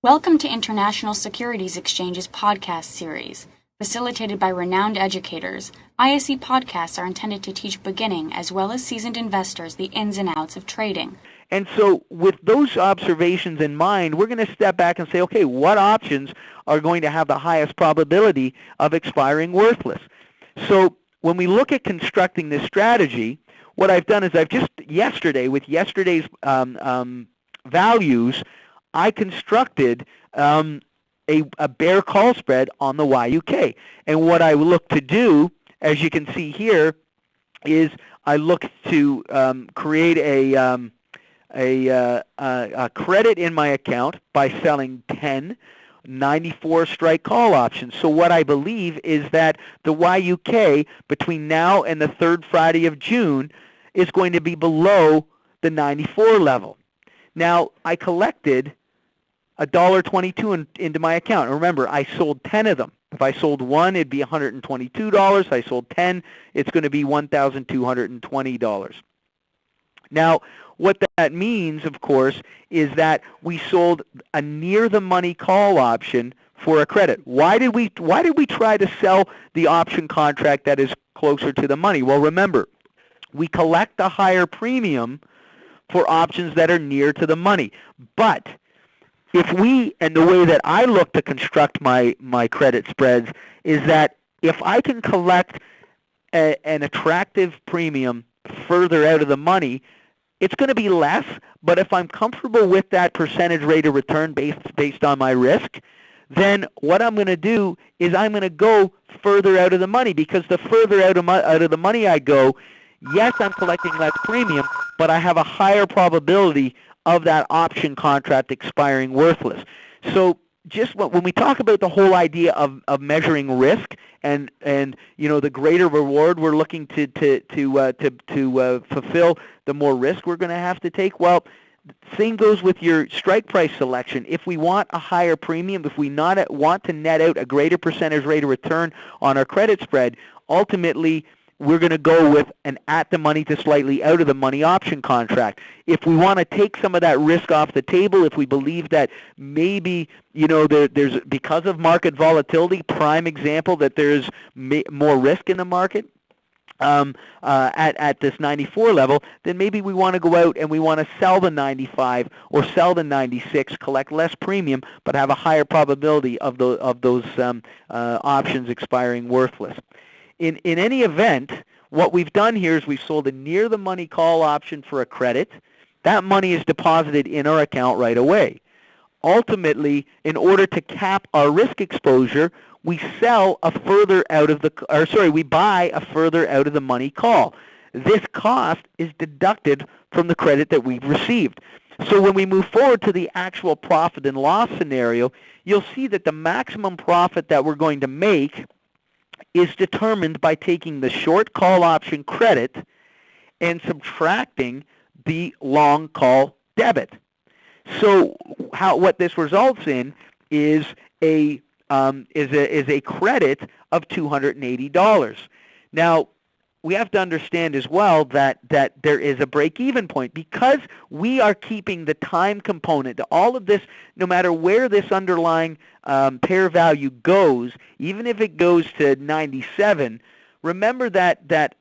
Welcome to International Securities Exchange's podcast series. Facilitated by renowned educators, ISE podcasts are intended to teach beginning as well as seasoned investors the ins and outs of trading. And so with those observations in mind, we're going to step back and say, okay, what options are going to have the highest probability of expiring worthless? So when we look at constructing this strategy, what I've done is I've just yesterday, with yesterday's values, I constructed a bear call spread on the YUK. And what I look to do, as you can see here, is I look to create a credit in my account by selling 10 94 strike call options. So what I believe is that the YUK between now and the third Friday of June is going to be below the 94 level. Now, I collected $1.22 into my account. And remember, I sold 10 of them. If I sold one, it'd be $122. I sold 10, it's going to be $1,220. Now, what that means, of course, is that we sold a near-the-money call option for a credit. Why did we try to sell the option contract that is closer to the money? Well, remember, we collect a higher premium for options that are near to the money. But if we, and the way that I look to construct my credit spreads is that if I can collect an attractive premium further out of the money, it's going to be less, but if I'm comfortable with that percentage rate of return based on my risk, then what I'm going to do is I'm going to go further out of the money, because the further out of the money I go, yes, I'm collecting less premium, but I have a higher probability of that option contract expiring worthless. So just when we talk about the whole idea of measuring risk and the greater reward we're looking to fulfill, the more risk we're going to have to take. Well, same goes with your strike price selection. If we want a higher premium, if we want to net out a greater percentage rate of return on our credit spread, ultimately we're going to go with an at-the-money to slightly out-of-the-money option contract. If we want to take some of that risk off the table, if we believe that maybe, there's because of market volatility, prime example, that there's more risk in the market at this 94 level, then maybe we want to go out and we want to sell the 95 or sell the 96, collect less premium, but have a higher probability of those options expiring worthless. In any event, what we've done here is we've sold a near-the-money call option for a credit. That money is deposited in our account right away. Ultimately, in order to cap our risk exposure, we buy a further out of the money call. This cost is deducted from the credit that we've received. So when we move forward to the actual profit and loss scenario, you'll see that the maximum profit that we're going to make is determined by taking the short call option credit and subtracting the long call debit. So what this results in is a credit of $280. Now, we have to understand as well that there is a break-even point, because we are keeping the time component to all of this. No matter where this underlying pair value goes, even if it goes to 97, remember that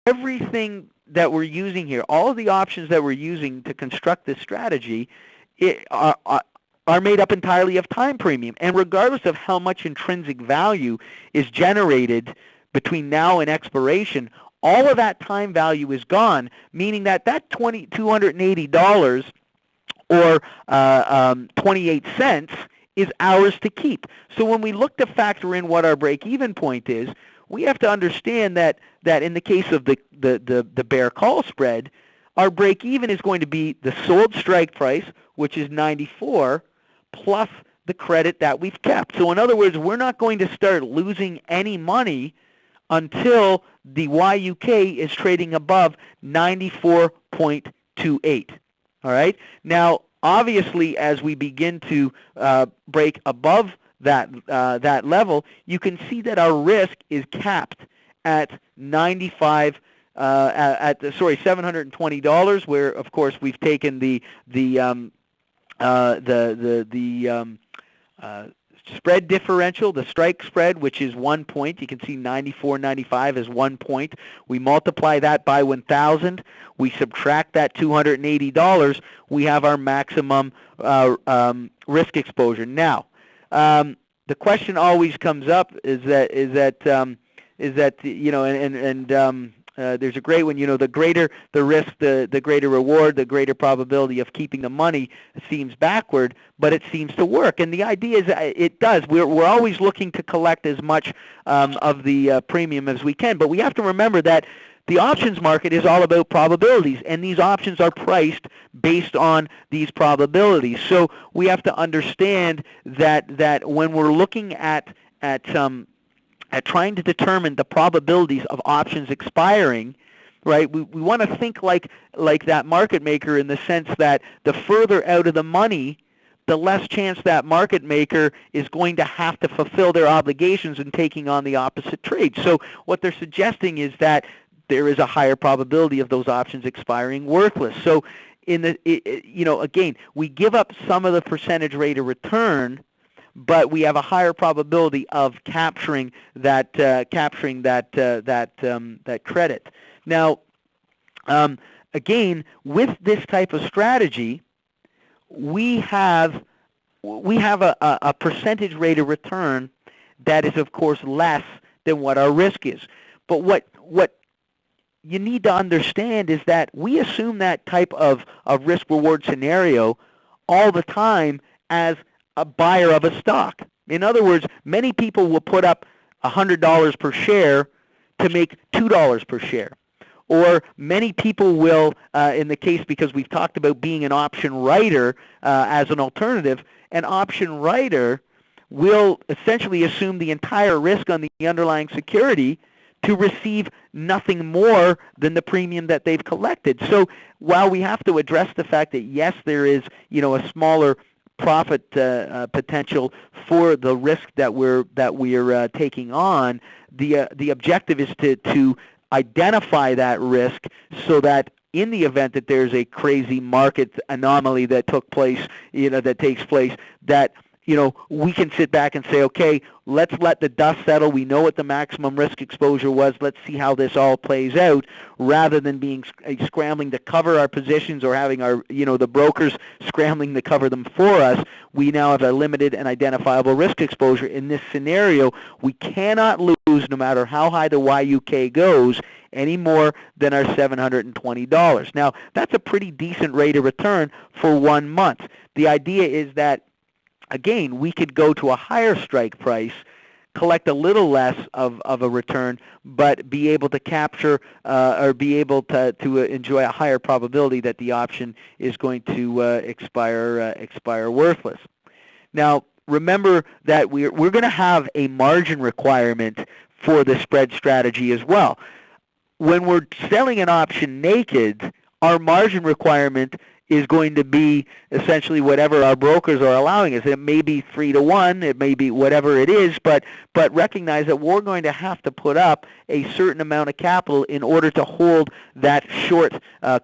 everything that we're using here, all of the options that we're using to construct this strategy, are made up entirely of time premium. And regardless of how much intrinsic value is generated between now and expiration, all of that time value is gone, meaning that $280 or 28 cents is ours to keep. So when we look to factor in what our break-even point is, we have to understand that in the case of the bear call spread, our break-even is going to be the sold strike price, which is 94, plus the credit that we've kept. So in other words, we're not going to start losing any money until the YUK is trading above 94.28. All right? Now, obviously, as we begin to break above that level, you can see that our risk is capped at $720, where of course we've taken the spread differential, the strike spread, which is 1 point. You can see 94.95 is 1 point. We multiply that by 1,000. We subtract that $280. We have our maximum risk exposure. Now, the question always comes up is that there's a great one, the greater the risk, the greater reward, the greater probability of keeping the money seems backward, but it seems to work. And the idea is it does. We're always looking to collect as much of the premium as we can, but we have to remember that the options market is all about probabilities, and these options are priced based on these probabilities. So we have to understand that when we're looking at trying to determine the probabilities of options expiring, right? We want to think like that market maker in the sense that the further out of the money, the less chance that market maker is going to have to fulfill their obligations in taking on the opposite trade. So what they're suggesting is that there is a higher probability of those options expiring worthless. So again, we give up some of the percentage rate of return, but we have a higher probability of capturing that credit. Now, again, with this type of strategy, we have a percentage rate of return that is, of course, less than what our risk is. But what you need to understand is that we assume that type of risk-reward scenario all the time as a buyer of a stock. In other words, many people will put up $100 per share to make $2 per share. Or many people will, in the case because we've talked about being an option writer as an alternative, an option writer will essentially assume the entire risk on the underlying security to receive nothing more than the premium that they've collected. So while we have to address the fact that yes, there is a smaller profit potential for the risk that we're taking on, the objective is to identify that risk so that in the event that there's a crazy market anomaly that takes place, that we can sit back and say, okay, let's let the dust settle. We know what the maximum risk exposure was. Let's see how this all plays out, rather than being scrambling to cover our positions or having our, the brokers scrambling to cover them for us. We now have a limited and identifiable risk exposure. In this scenario, we cannot lose, no matter how high the YUK goes, any more than our $720. Now, that's a pretty decent rate of return for 1 month. The idea is that, again, we could go to a higher strike price, collect a little less of a return, but be able to capture or be able to enjoy a higher probability that the option is going to expire worthless. Now, remember that we're going to have a margin requirement for the spread strategy as well. When we're selling an option naked, our margin requirement is going to be essentially whatever our brokers are allowing us. It may be 3-to-1, it may be whatever it is, but recognize that we're going to have to put up a certain amount of capital in order to hold that short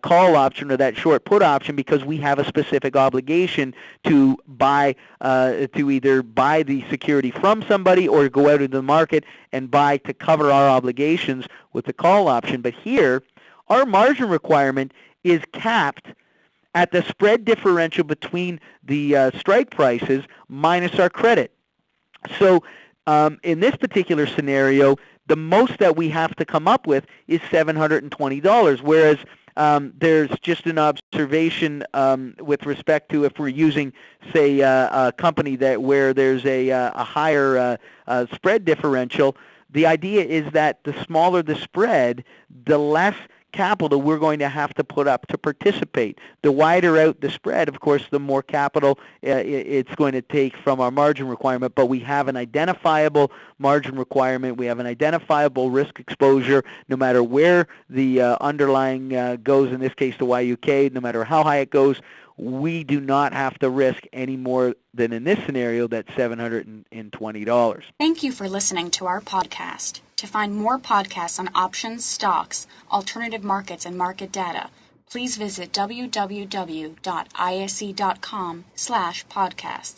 call option or that short put option, because we have a specific obligation to buy, to either buy the security from somebody or go out into the market and buy to cover our obligations with the call option. But here, our margin requirement is capped at the spread differential between the strike prices minus our credit. So in this particular scenario, the most that we have to come up with is $720, whereas there's just an observation with respect to if we're using, say, a company where there's a higher spread differential. The idea is that the smaller the spread, the less capital we're going to have to put up to participate. The wider out the spread, of course, the more capital it's going to take from our margin requirement, but we have an identifiable margin requirement. We have an identifiable risk exposure no matter where the underlying goes, in this case the YUK, no matter how high it goes. We do not have to risk any more than in this scenario, that $720. Thank you for listening to our podcast. To find more podcasts on options, stocks, alternative markets, and market data, please visit www.ise.com/podcasts.